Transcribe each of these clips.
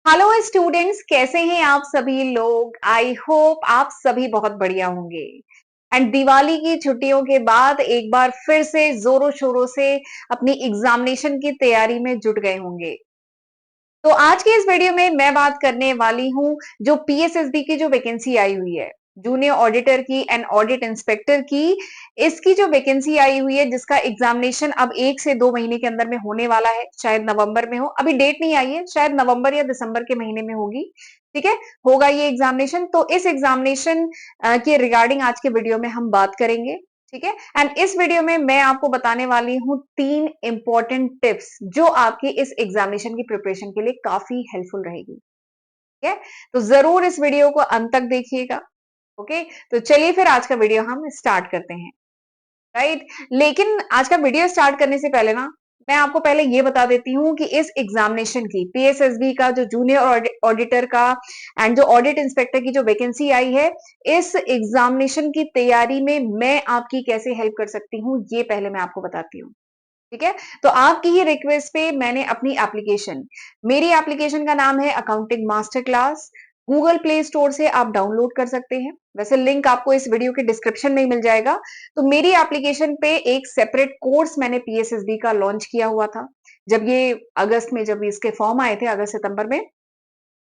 Hello students, कैसे हैं आप सभी लोग। आई होप आप सभी बहुत बढ़िया होंगे। एंड दिवाली की छुट्टियों के बाद एक बार फिर से जोरों शोरों से अपनी एग्जामिनेशन की तैयारी में जुट गए होंगे। तो आज के इस वीडियो में मैं बात करने वाली हूं जो पीएसएसबी की जो वैकेंसी आई हुई है, जूनियर ऑडिटर की एंड ऑडिट इंस्पेक्टर की। इसकी जो वैकेंसी आई हुई है जिसका एग्जामिनेशन अब 1 से 2 महीने के अंदर में होने वाला है, शायद नवंबर में हो, अभी डेट नहीं आई है, शायद नवंबर या दिसंबर के महीने में होगी। ठीक है, होगा ये एग्जामिनेशन। तो इस एग्जामिनेशन के रिगार्डिंग आज के वीडियो में हम बात करेंगे। ठीक है, एंड इस वीडियो में मैं आपको बताने वाली हूं 3 इंपॉर्टेंट टिप्स जो आपकी इस एग्जामिनेशन की प्रिपरेशन के लिए काफी हेल्पफुल रहेगी। ठीक है, तो जरूर इस वीडियो को अंत तक देखिएगा। ओके, तो चलिए फिर आज का वीडियो हम स्टार्ट करते हैं। राइट, लेकिन आज का वीडियो स्टार्ट करने से पहले ना मैं आपको पहले ये बता देती हूँ कि इस एग्जामिनेशन की पीएसएसबी का जो जूनियर ऑडिटर का एंड जो ऑडिट इंस्पेक्टर की जो वैकेंसी आई है, इस एग्जामिनेशन की तैयारी में मैं आपकी कैसे हेल्प कर सकती हूँ ये पहले मैं आपको बताती हूँ। ठीक है, तो आपकी ही रिक्वेस्ट पे मैंने अपनी एप्लीकेशन, मेरी एप्लीकेशन का नाम है accounting master class, Google play store से आप डाउनलोड कर सकते हैं। वैसे लिंक आपको इस वीडियो के डिस्क्रिप्शन में ही मिल जाएगा। तो मेरी एप्लीकेशन पे एक सेपरेट कोर्स मैंने पीएसएसबी का लॉन्च किया हुआ था। जब ये अगस्त में, जब इसके फॉर्म आए थे अगस्त सितंबर में,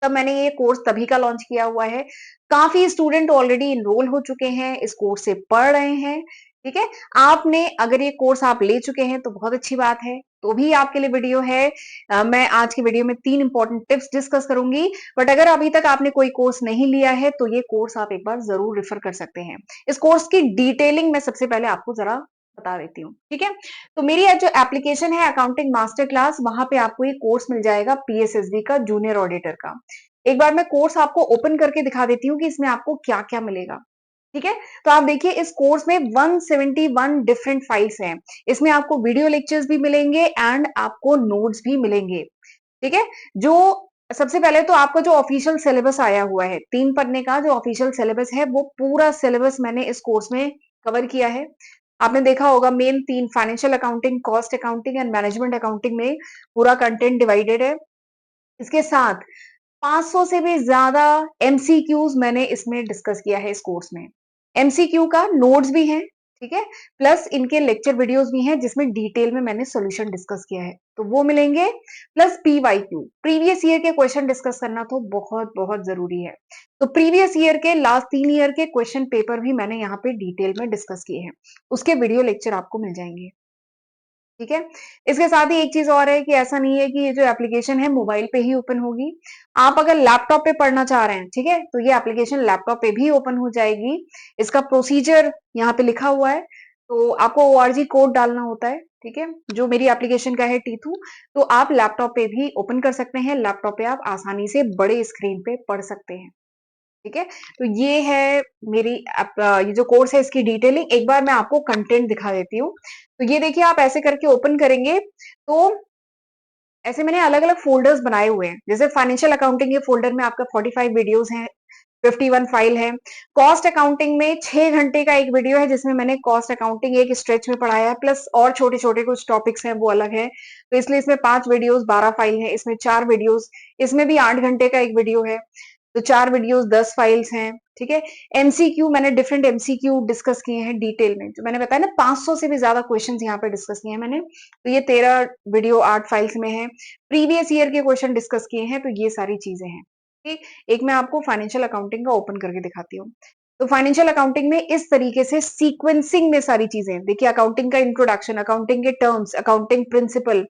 तब मैंने ये कोर्स तभी का लॉन्च किया हुआ है। काफी स्टूडेंट ऑलरेडी इनरोल हो चुके हैं, इस कोर्स से पढ़ रहे हैं। ठीक है, आपने अगर ये कोर्स आप ले चुके हैं तो बहुत अच्छी बात है, तो भी आपके लिए वीडियो है। मैं आज की वीडियो में 3 इंपॉर्टेंट टिप्स डिस्कस करूंगी। बट अगर अभी तक आपने कोई कोर्स नहीं लिया है तो ये कोर्स आप एक बार जरूर रेफर कर सकते हैं। इस कोर्स की डिटेलिंग मैं सबसे पहले आपको जरा बता देती हूँ। ठीक है, तो मेरी जो एप्लीकेशन है अकाउंटिंग मास्टर क्लास, वहां पे आपको ये कोर्स मिल जाएगा पीएसएसबी का जूनियर ऑडिटर का। एक बार मैं कोर्स आपको ओपन करके दिखा देती हूँ कि इसमें आपको क्या क्या मिलेगा। ठीक है, तो आप देखिए इस कोर्स में 171 डिफरेंट फाइल्स हैं। इसमें आपको वीडियो लेक्चर्स भी मिलेंगे एंड आपको नोट्स भी मिलेंगे। ठीक है, जो सबसे पहले तो आपका जो ऑफिशियल सिलेबस आया हुआ है, 3 पन्ने का जो ऑफिशियल सिलेबस है, वो पूरा सिलेबस मैंने इस कोर्स में कवर किया है। आपने देखा होगा main 3 financial accounting, cost accounting and management accounting में पूरा कंटेंट डिवाइडेड है। इसके साथ 500 से भी ज्यादा एमसीक्यूज मैंने इसमें डिस्कस किया है इस कोर्स में। एमसीक्यू का नोट्स भी हैं। ठीक है, प्लस इनके लेक्चर वीडियोस भी हैं जिसमें डिटेल में मैंने सॉल्यूशन डिस्कस किया है, तो वो मिलेंगे। प्लस पीवाईक्यू, प्रीवियस ईयर के क्वेश्चन डिस्कस करना तो बहुत बहुत जरूरी है। तो प्रीवियस ईयर के लास्ट 3 ईयर के क्वेश्चन पेपर भी मैंने यहाँ पे डिटेल में डिस्कस किए हैं, उसके वीडियो लेक्चर आपको मिल जाएंगे। ठीक है, इसके साथ ही एक चीज और है कि ऐसा नहीं है कि ये जो एप्लीकेशन है मोबाइल पे ही ओपन होगी। आप अगर लैपटॉप पे पढ़ना चाह रहे हैं, ठीक है, तो ये एप्लीकेशन लैपटॉप पे भी ओपन हो जाएगी। इसका प्रोसीजर यहाँ पे लिखा हुआ है, तो आपको ओआरजी कोड डालना होता है। ठीक है, जो मेरी एप्लीकेशन का है टीथू, तो आप लैपटॉप पे भी ओपन कर सकते हैं। लैपटॉप पे आप आसानी से बड़े स्क्रीन पे पढ़ सकते हैं। ठीक है, तो ये है मेरी ये जो कोर्स है इसकी डिटेलिंग। एक बार मैं आपको कंटेंट दिखा देती हूँ। तो ये देखिए, आप ऐसे करके ओपन करेंगे तो ऐसे मैंने अलग अलग फोल्डर्स बनाए हुए हैं। जैसे फाइनेंशियल अकाउंटिंग के फोल्डर में आपका 45 वीडियोस हैं, 51 फाइल है। कॉस्ट अकाउंटिंग में 6 घंटे का एक वीडियो है जिसमें मैंने कॉस्ट अकाउंटिंग एक स्ट्रेच में पढ़ाया है, प्लस और छोटे छोटे कुछ टॉपिक्स हैं वो अलग है, तो इसलिए इसमें 5 वीडियोस 12 फाइल है, इसमें 4 वीडियोस, इसमें भी 8 घंटे का एक वीडियो है, तो 4 वीडियोस 10 फाइल्स हैं। ठीक है, एमसीक्यू मैंने डिफरेंट एमसीक्यू डिस्कस किए हैं डिटेल में, जो मैंने बताया ना 500 से भी ज्यादा क्वेश्चंस यहाँ पे डिस्कस किए हैं मैंने, तो ये 13 वीडियो 8 फाइल्स में है। प्रीवियस ईयर के क्वेश्चन डिस्कस किए हैं, तो ये सारी चीजें हैं। ठीक, एक मैं आपको फाइनेंशियल अकाउंटिंग का ओपन करके दिखाती हूँ। तो फाइनेंशियल अकाउंटिंग में इस तरीके से सीक्वेंसिंग में सारी चीजें देखिए, अकाउंटिंग का इंट्रोडक्शन, अकाउंटिंग के terms, accounting principle,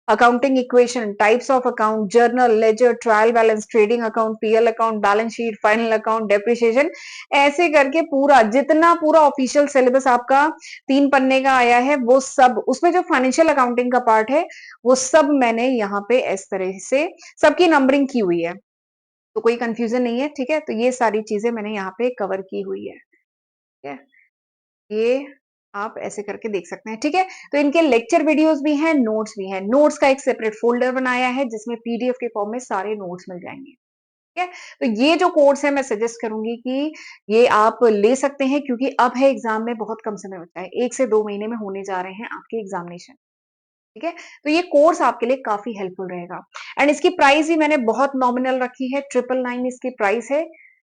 accounting equation, types of account, journal, ledger, trial balance, trading account, PL account, balance sheet, final account, depreciation, ऐसे करके पूरा जितना पूरा ऑफिशियल सिलेबस आपका 3 पन्ने का आया है, वो सब उसमें जो फाइनेंशियल अकाउंटिंग का पार्ट है वो सब मैंने यहाँ पे इस तरह से सबकी नंबरिंग की हुई है, तो कोई कंफ्यूजन नहीं है। ठीक है, तो ये सारी चीजें मैंने यहाँ पे कवर की हुई है। ठीक है, ये आप ऐसे करके देख सकते हैं। ठीक है, तो इनके लेक्चर वीडियोस भी हैं, नोट्स भी हैं। नोट्स का एक सेपरेट फोल्डर बनाया है जिसमें पीडीएफ के फॉर्म में सारे नोट्स मिल जाएंगे। ठीक है, तो ये जो कोर्स है मैं सजेस्ट करूंगी कि ये आप ले सकते हैं, क्योंकि अब है एग्जाम में बहुत कम समय बचा है, 1 से 2 महीने में होने जा रहे हैं आपके एग्जामिनेशन। ठीक है? तो ये कोर्स आपके लिए काफ़ी हेल्पफुल रहेगा एंड इसकी प्राइस भी मैंने बहुत नॉमिनल रखी है, 999 इसकी प्राइस है।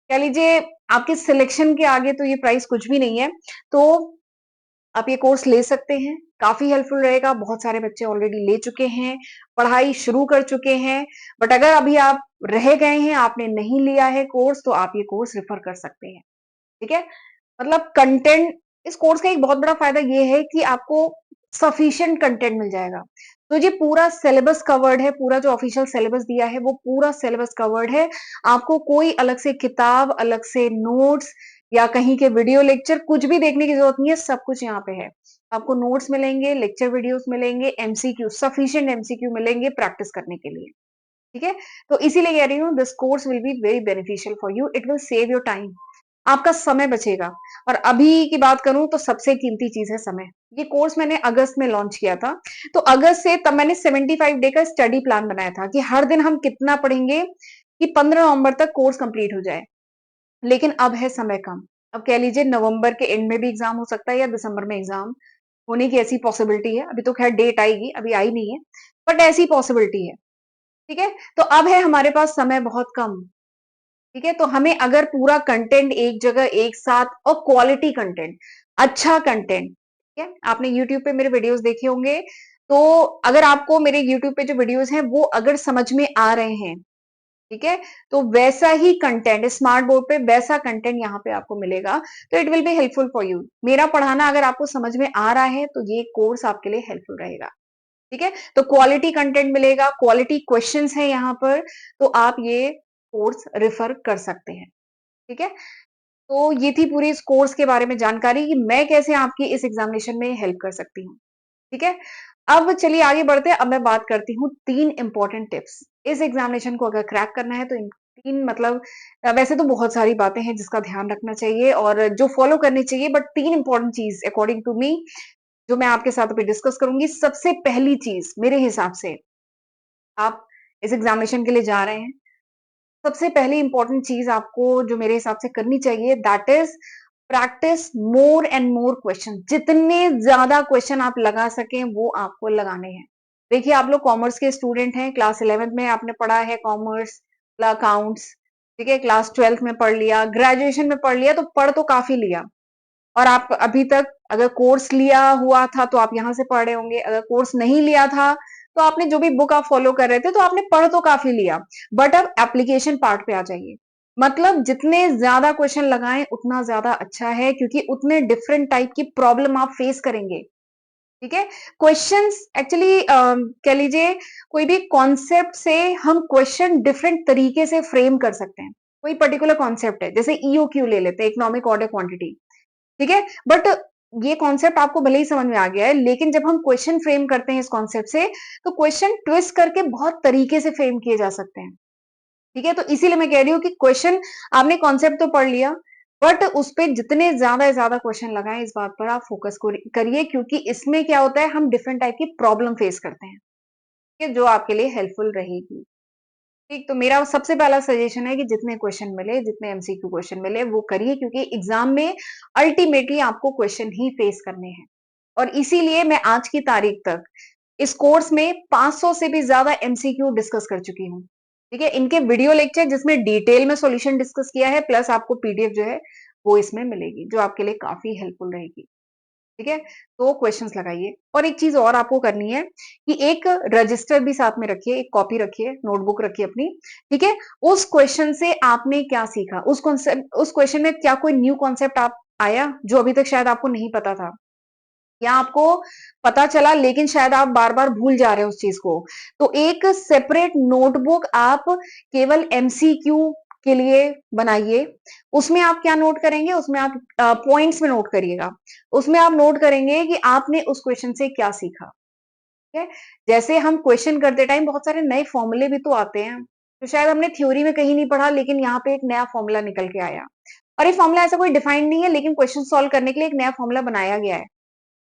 कह लीजिए आपके सिलेक्शन के आगे तो ये प्राइस कुछ भी नहीं है। तो आप ये कोर्स ले सकते हैं, काफ़ी हेल्पफुल रहेगा, बहुत सारे बच्चे ऑलरेडी ले चुके हैं, पढ़ाई शुरू कर चुके हैं, बट अगर अभी आप रह गए हैं, आपने नहीं लिया है कोर्स, तो आप ये कोर्स रेफर कर सकते हैं, ठीक है? मतलब कंटेंट इस कोर्स का एक बहुत बड़ा फायदा ये है कि आपको सफिशिएंट कंटेंट मिल जाएगा। तो ये पूरा सिलेबस कवर्ड है, पूरा जो ऑफिशियल सिलेबस दिया है, वो पूरा सिलेबस कवर्ड है। आपको कोई अलग से किताब, अलग से नोट्स या कहीं के वीडियो लेक्चर कुछ भी देखने की जरूरत नहीं है, सब कुछ यहाँ पे है। आपको नोट्स मिलेंगे, लेक्चर वीडियोस मिलेंगे, एमसीक्यू सफिशिएंट एमसीक्यू मिलेंगे प्रैक्टिस करने के लिए। ठीक है? तो इसीलिए कह रही हूँ this course will be very beneficial for you, it will save your time, आपका समय बचेगा। और अभी की बात करूं तो सबसे कीमती चीज है समय। ये कोर्स मैंने अगस्त में लॉन्च किया था, तो अगस्त से तब मैंने 75 डे का स्टडी प्लान बनाया था कि हर दिन हम कितना पढ़ेंगे कि 15 नवंबर तक कोर्स कंप्लीट हो जाए। लेकिन अब है समय कम, अब कह लीजिए नवंबर के एंड में भी एग्जाम हो सकता है या दिसंबर में एग्जाम होने की ऐसी पॉसिबिलिटी है। अभी तो खैर डेट आएगी, अभी आई नहीं है, बट ऐसी पॉसिबिलिटी है। ठीक है? तो अब है हमारे पास समय बहुत कम। ठीक है? तो हमें अगर पूरा कंटेंट एक जगह एक साथ और क्वालिटी कंटेंट, अच्छा कंटेंट, ठीक है? आपने यूट्यूब पे मेरे वीडियोस देखे होंगे, तो अगर आपको मेरे यूट्यूब पे जो वीडियोस हैं वो अगर समझ में आ रहे हैं, ठीक है? तो वैसा ही कंटेंट स्मार्ट बोर्ड पे वैसा कंटेंट यहाँ पे आपको मिलेगा, तो it will be helpful for you. मेरा पढ़ाना अगर आपको समझ में आ रहा है तो ये कोर्स आपके लिए हेल्पफुल रहेगा। ठीक है? तो क्वालिटी कंटेंट मिलेगा, क्वालिटी क्वेश्चंस है यहाँ पर, तो आप ये कोर्स रेफर कर सकते हैं। ठीक है? तो ये थी पूरी इस कोर्स के बारे में जानकारी कि मैं कैसे आपकी इस एग्जामिनेशन में हेल्प कर सकती हूँ। ठीक है? अब चलिए आगे बढ़ते हैं। अब मैं बात करती हूँ 3 इंपॉर्टेंट टिप्स। इस एग्जामिनेशन को अगर क्रैक करना है तो इन 3 मतलब वैसे तो बहुत सारी बातें हैं जिसका ध्यान रखना चाहिए और जो फॉलो करनी चाहिए, बट 3 इंपॉर्टेंट चीज़ अकॉर्डिंग टू मी जो मैं आपके साथ अभी डिस्कस करूँगी। सबसे पहली चीज़ मेरे हिसाब से, आप इस एग्जामिनेशन के लिए जा रहे हैं, सबसे पहली इंपॉर्टेंट चीज आपको जो मेरे हिसाब से करनी चाहिए that is practice more and more question. जितने ज्यादा क्वेश्चन आप लगा सकें वो आपको लगाने हैं। देखिए आप लोग कॉमर्स के स्टूडेंट हैं, क्लास 11th में आपने पढ़ा है कॉमर्स अकाउंट्स, ठीक है? क्लास 12th में पढ़ लिया, ग्रेजुएशन में पढ़ लिया, तो पढ़ तो काफी लिया। और आप अभी तक अगर कोर्स लिया हुआ था तो आप यहाँ से पढ़ रहे होंगे, अगर कोर्स नहीं लिया था तो आपने जो भी बुक आप फॉलो कर रहे थे तो आपने पढ़ तो काफी लिया, बट अब एप्लीकेशन पार्ट पे आ जाइए। मतलब जितने ज्यादा क्वेश्चन लगाएं उतना ज्यादा अच्छा है, क्योंकि उतने डिफरेंट टाइप की प्रॉब्लम आप फेस करेंगे। ठीक है? क्वेश्चंस एक्चुअली कह लीजिए कोई भी कॉन्सेप्ट से हम क्वेश्चन डिफरेंट तरीके से फ्रेम कर सकते हैं। कोई पर्टिकुलर कॉन्सेप्ट है, जैसे ईओक्यू ले लेते हैं, इकोनॉमिक ऑर्डर क्वांटिटी, ठीक है? बट ये कॉन्सेप्ट आपको भले ही समझ में आ गया है, लेकिन जब हम क्वेश्चन फ्रेम करते हैं इस कॉन्सेप्ट से, तो क्वेश्चन ट्विस्ट करके बहुत तरीके से फ्रेम किए जा सकते हैं। ठीक है? तो इसीलिए मैं कह रही हूँ कि क्वेश्चन आपने कॉन्सेप्ट तो पढ़ लिया, बट उस पे जितने ज्यादा क्वेश्चन लगाएं इस बात पर आप फोकस करिए, क्योंकि इसमें क्या होता है हम डिफरेंट टाइप की प्रॉब्लम फेस करते हैं, ठीक है? जो आपके लिए हेल्पफुल रहेगी। ठीक, तो मेरा सबसे पहला सजेशन है कि जितने क्वेश्चन मिले, जितने एमसीक्यू क्वेश्चन मिले वो करिए, क्योंकि एग्जाम में अल्टीमेटली आपको क्वेश्चन ही फेस करने हैं। और इसीलिए मैं आज की तारीख तक इस कोर्स में 500 से भी ज्यादा एमसीक्यू डिस्कस कर चुकी हूँ। ठीक है? इनके वीडियो लेक्चर जिसमें डिटेल में सॉल्यूशन डिस्कस किया है, प्लस आपको पीडीएफ जो है वो इसमें मिलेगी, जो आपके लिए काफी हेल्पफुल रहेगी। ठीक है? तो क्वेश्चंस लगाइए। और एक चीज और आपको करनी है कि एक रजिस्टर भी साथ में रखिए, एक कॉपी रखिए, नोटबुक रखिए अपनी। ठीक है? उस क्वेश्चन से आपने क्या सीखा, उस क्वेश्चन में क्या कोई न्यू कॉन्सेप्ट आप आया जो अभी तक शायद आपको नहीं पता था, या आपको पता चला लेकिन शायद आप बार बार भूल जा रहे हो उस चीज को। तो एक सेपरेट नोटबुक आप केवल एमसीक्यू के लिए बनाइए। उसमें आप क्या नोट करेंगे, उसमें आप पॉइंट्स में नोट करिएगा। उसमें आप नोट करेंगे कि आपने उस क्वेश्चन से क्या सीखा। ठीक है? जैसे हम क्वेश्चन करते टाइम बहुत सारे नए फॉर्मूले भी तो आते हैं, तो शायद हमने थ्योरी में कहीं नहीं पढ़ा, लेकिन यहाँ पे एक नया फॉर्मूला निकल के आया, और ये फॉर्मूला ऐसा कोई डिफाइंड नहीं है, लेकिन क्वेश्चन सॉल्व करने के लिए एक नया फॉर्मूला बनाया गया है।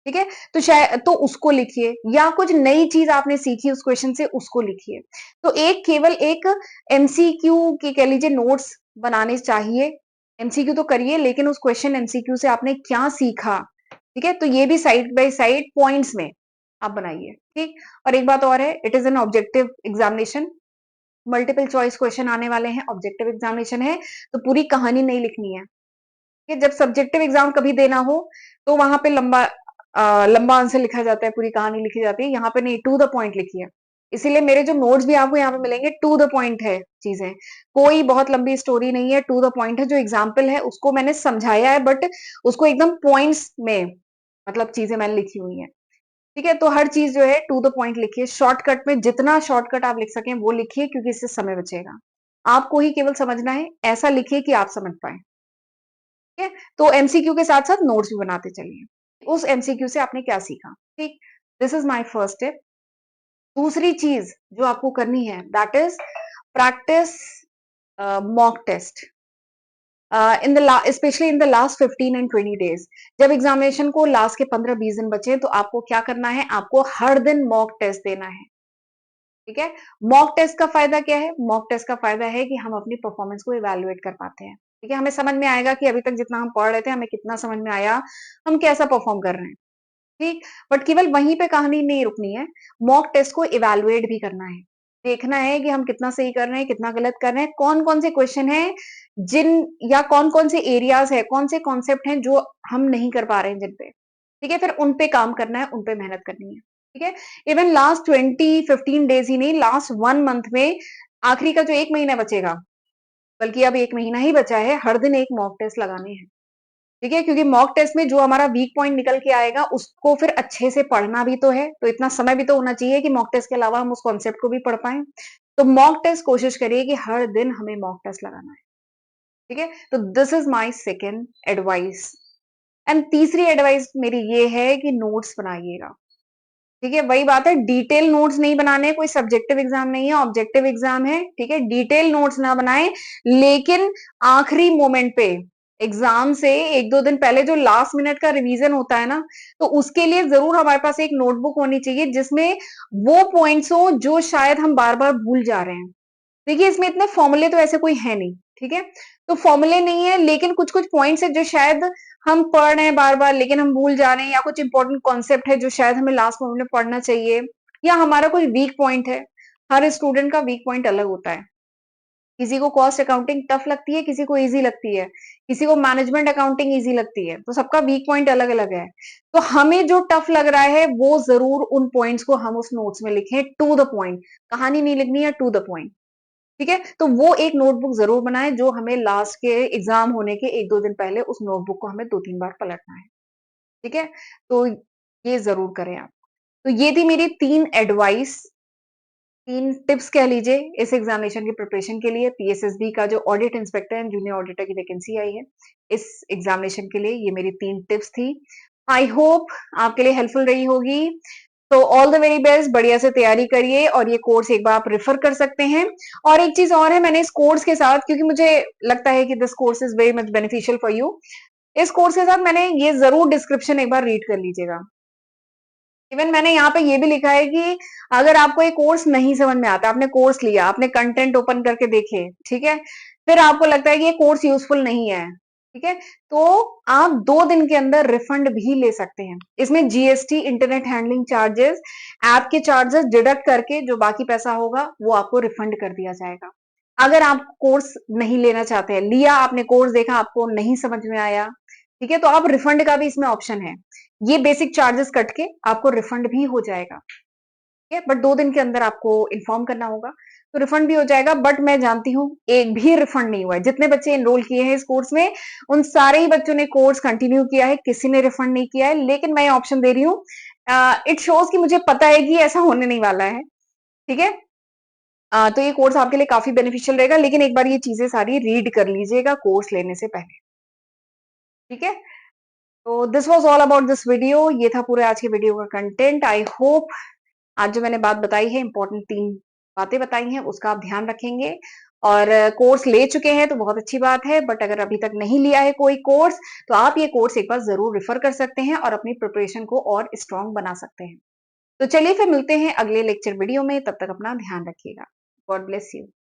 ठीक है? तो शायद तो उसको लिखिए, या कुछ नई चीज आपने सीखी उस क्वेश्चन से, उसको लिखिए। तो एक केवल एक एमसीक्यू की कह लीजिए नोट्स बनाने चाहिए। एमसीक्यू तो करिए, लेकिन उस क्वेश्चन एमसीक्यू से आपने क्या सीखा, ठीक है? तो ये भी साइड बाय साइड पॉइंट्स में, आप बनाइए, ठीक। और एक बात और है, it is an objective examination, multiple choice question आने वाले हैं, ऑब्जेक्टिव एग्जामिनेशन है, तो पूरी कहानी नहीं लिखनी है। कि जब सब्जेक्टिव एग्जाम कभी देना हो तो वहां पे लंबा लंबा आंसर लिखा जाता है, पूरी कहानी लिखी जाती है, यहाँ पे नहीं, टू द पॉइंट लिखी है। इसीलिए मेरे जो नोट्स भी आपको यहाँ पे मिलेंगे, टू द पॉइंट है चीजें, कोई बहुत लंबी स्टोरी नहीं है, टू द पॉइंट है। जो एग्जाम्पल है उसको मैंने समझाया है, बट उसको एकदम पॉइंट्स में मतलब चीजें मैंने लिखी हुई हैं। ठीक है, तो हर चीज जो है टू द पॉइंट लिखिए, शॉर्टकट में जितना शॉर्टकट आप लिख सकें वो लिखिए, क्योंकि इससे समय बचेगा। आपको ही केवल समझना है, ऐसा लिखिए कि आप समझ पाए। ठीक है, तो एमसीक्यू के साथ साथ नोट्स भी बनाते चलिए। उस एमसीक्यू से आपने क्या सीखा, ठीक। This is my first step. दूसरी चीज जो आपको करनी है, that is practice mock test in the especially in the last 15 and 20 days. जब एग्जामिनेशन को लास्ट के 15-20 दिन बचे, तो आपको क्या करना है, आपको हर दिन मॉक टेस्ट देना है। ठीक है, मॉक टेस्ट का फायदा क्या है, मॉक टेस्ट का फायदा है कि हम अपनी परफॉर्मेंस को इवेलुएट कर पाते हैं। ठीक है, हमें समझ में आएगा कि अभी तक जितना हम पढ़ रहे थे हमें कितना समझ में आया, हम कैसा परफॉर्म कर रहे हैं। ठीक, बट केवल वहीं पे कहानी नहीं रुकनी है, मॉक टेस्ट को इवेलुएट भी करना है। देखना है कि हम कितना सही कर रहे हैं, कितना गलत कर रहे हैं, कौन कौन से क्वेश्चन हैं जिन, या कौन कौन से एरियाज है, कौन से कॉन्सेप्ट हैं जो हम नहीं कर पा रहे हैं जिन पे। ठीक है, फिर उन पे काम करना है, उन पे मेहनत करनी है। ठीक है, इवन लास्ट 20-15 डेज ही नहीं, लास्ट 1 मंथ में, आखिरी का जो 1 महीना बचेगा, बल्कि अब 1 महीना ही बचा है, हर दिन एक मॉक टेस्ट लगाने हैं। ठीक है, क्योंकि मॉक टेस्ट में जो हमारा वीक पॉइंट निकल के आएगा उसको फिर अच्छे से पढ़ना भी तो है, तो इतना समय भी तो होना चाहिए कि मॉक टेस्ट के अलावा हम उस कॉन्सेप्ट को भी पढ़ पाए। तो मॉक टेस्ट कोशिश करिए कि हर दिन हमें मॉक टेस्ट लगाना है। ठीक है, तो this is my second advice. And तीसरी एडवाइस मेरी ये है कि नोट्स बनाइएगा। ठीक है, वही बात है, डिटेल नोट्स नहीं बनाने, कोई सब्जेक्टिव एग्जाम नहीं है, ऑब्जेक्टिव एग्जाम है। ठीक है, डिटेल नोट्स ना बनाएं, लेकिन आखिरी मोमेंट पे, एग्जाम से 1-2 दिन पहले जो लास्ट मिनट का रिवीजन होता है ना, तो उसके लिए जरूर हमारे पास एक नोटबुक होनी चाहिए जिसमें वो पॉइंट्स हो जो शायद हम बार बार भूल जा रहे हैं। देखिए, इसमें इतने फॉर्मूले तो ऐसे कोई है नहीं। ठीक है, तो फॉर्मूले नहीं है, लेकिन कुछ कुछ पॉइंट्स है जो शायद हम पढ़ रहे हैं बार बार लेकिन हम भूल जा रहे हैं, या कुछ इंपॉर्टेंट कॉन्सेप्ट है जो शायद हमें लास्ट मोमेंट में पढ़ना चाहिए, या हमारा कोई वीक पॉइंट है। हर स्टूडेंट का वीक पॉइंट अलग होता है। किसी को कॉस्ट अकाउंटिंग टफ लगती है, किसी को इजी लगती है, किसी को मैनेजमेंट अकाउंटिंग इजी लगती है, तो सबका वीक पॉइंट अलग अलग है। तो हमें जो टफ लग रहा है वो जरूर उन पॉइंट्स को हम उस नोट्स में लिखें, टू द पॉइंट। कहानी नहीं लिखनी है, टू द पॉइंट। ठीक है, तो वो एक नोटबुक जरूर बनाएं, जो हमें लास्ट के एग्जाम होने के 1-2 दिन पहले उस नोटबुक को हमें 2-3 बार पलटना है। ठीक है, तो ये जरूर करें आप। तो ये थी मेरी 3 एडवाइस, 3 टिप्स कह लीजिए, इस एग्जामिनेशन की प्रिपरेशन के लिए। पीएसएसबी का जो audit inspector and junior auditor की वैकेंसी आई है, इस एग्जामिनेशन के लिए ये मेरी 3 टिप्स थी। आई होप आपके लिए हेल्पफुल रही होगी। तो ऑल द वेरी बेस्ट, बढ़िया से तैयारी करिए, और ये कोर्स एक बार आप रेफर कर सकते हैं। और एक चीज और है, मैंने इस कोर्स के साथ, क्योंकि मुझे लगता है कि this course is very much beneficial for you, इस कोर्स के साथ मैंने ये जरूर डिस्क्रिप्शन एक बार रीड कर लीजिएगा। इवन मैंने यहाँ पे ये भी लिखा है कि अगर आपको ये कोर्स नहीं समझ में आता, आपने कोर्स लिया, आपने कंटेंट ओपन करके देखे, ठीक है, फिर आपको लगता है कि ये कोर्स यूजफुल नहीं है, ठीक है, तो आप 2 दिन के अंदर रिफंड भी ले सकते हैं। इसमें GST, internet handling charges, app के चार्जेस डिडक्ट करके जो बाकी पैसा होगा वो आपको रिफंड कर दिया जाएगा। अगर आप कोर्स नहीं लेना चाहते हैं, लिया आपने कोर्स, देखा आपको नहीं समझ में आया, ठीक है, तो आप रिफंड का भी इसमें ऑप्शन है। ये बेसिक चार्जेस कट के आपको रिफंड भी हो जाएगा। ठीक है, बट 2 दिन के अंदर आपको इन्फॉर्म करना होगा, तो रिफंड भी हो जाएगा। बट मैं जानती हूं एक भी रिफंड नहीं हुआ है। जितने बच्चे एनरोल किए हैं इस कोर्स में, उन सारे ही बच्चों ने कोर्स कंटिन्यू किया है, किसी ने रिफंड नहीं किया है। लेकिन मैं ऑप्शन दे रही हूँ, इट शोज कि मुझे पता है कि ऐसा होने नहीं वाला है। ठीक है, तो ये कोर्स आपके लिए काफी बेनिफिशियल रहेगा, लेकिन एक बार ये चीजें सारी रीड कर लीजिएगा कोर्स लेने से पहले। ठीक है, तो this was all about this video. ये था पूरे आज के वीडियो का कंटेंट। आई होप आज जो मैंने बात बताई है, इंपॉर्टेंट 3 बातें बताई हैं, उसका आप ध्यान रखेंगे। और कोर्स ले चुके हैं तो बहुत अच्छी बात है, बट अगर अभी तक नहीं लिया है कोई कोर्स, तो आप ये कोर्स एक बार जरूर रेफर कर सकते हैं और अपनी प्रिपरेशन को और स्ट्रांग बना सकते हैं। तो चलिए फिर मिलते हैं अगले लेक्चर वीडियो में, तब तक अपना ध्यान रखिएगा। God bless you.